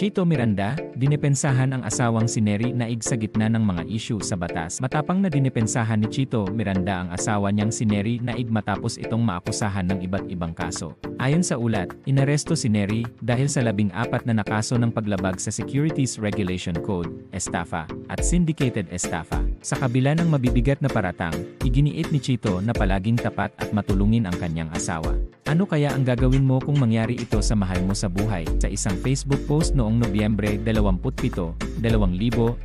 Chito Miranda, dinepensahan ang asawang si Neri Naig sa gitna ng mga issue sa batas. Matapang na dinepensahan ni Chito Miranda ang asawa niyang si Neri Naig matapos itong maakusahan ng iba't ibang kaso. Ayon sa ulat, inaresto si Neri dahil sa 14 na nakaso ng paglabag sa Securities Regulation Code, estafa, at syndicated estafa. Sa kabila ng mabibigat na paratang, iginiit ni Chito na palaging tapat at matulungin ang kanyang asawa. Ano kaya ang gagawin mo kung mangyari ito sa mahal mo sa buhay? Sa isang Facebook post noong Nobyembre 27, 2024,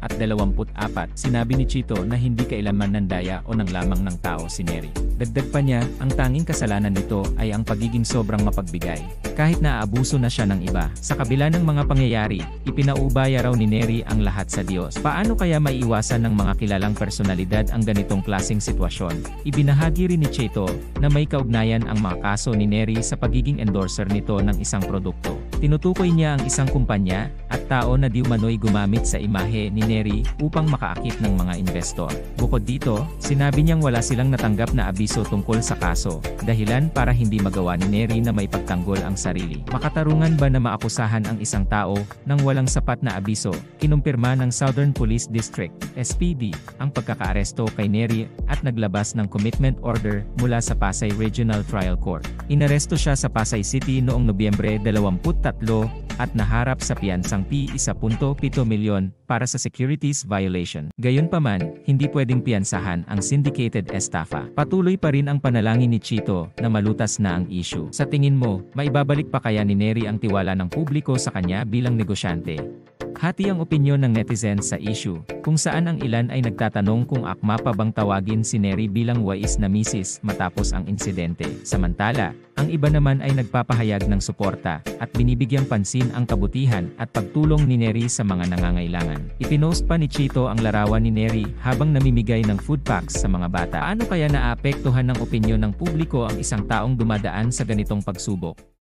sinabi ni Chito na hindi kailanman nandaya o nang lamang ng tao si Neri. Dagdag pa niya, ang tanging kasalanan nito ay ang pagiging sobrang mapagbigay. Kahit naaabuso na siya ng iba, sa kabila ng mga pangyayari, ipinaubaya raw ni Neri ang lahat sa Diyos. Paano kaya maiiwasan ng mga kilalang personalidad ang ganitong klaseng sitwasyon? Ibinahagi rin ni Chito na may kaugnayan ang mga kaso ni Neri sa pagiging endorser nito ng isang produkto. Tinutukoy niya ang isang kumpanya at tao na di umano'y gumamit sa imahe ni Neri upang makaakit ng mga investor. Bukod dito, sinabi niyang wala silang natanggap na abiso tungkol sa kaso, dahilan para hindi magawa ni Neri na may pagtanggol ang sarili. Makatarungan ba na maakusahan ang isang tao nang walang sapat na abiso? Kinumpirma ng Southern Police District, SPD, ang pagkakaaresto kay Neri at naglabas ng commitment order mula sa Pasay Regional Trial Court. Inaresto siya sa Pasay City noong Nobyembre 23 at naharap sa piyansang P1.7 milyon para sa securities violation. Gayunpaman, hindi pwedeng piyansahan ang syndicated estafa. Patuloy pa rin ang panalangin ni Chito na malutas na ang issue. Sa tingin mo, maibabalik pa kaya ni Neri ang tiwala ng publiko sa kanya bilang negosyante? Hati ang opinyon ng netizens sa issue, kung saan ang ilan ay nagtatanong kung akma pa bang tawagin si Neri bilang wais na misis matapos ang insidente. Samantala, ang iba naman ay nagpapahayag ng suporta at binibigyang pansin ang kabutihan at pagtulong ni Neri sa mga nangangailangan. Ipinost pa ni Chito ang larawan ni Neri habang namimigay ng food packs sa mga bata. Paano kaya naapektuhan ng opinyon ng publiko ang isang taong dumadaan sa ganitong pagsubok?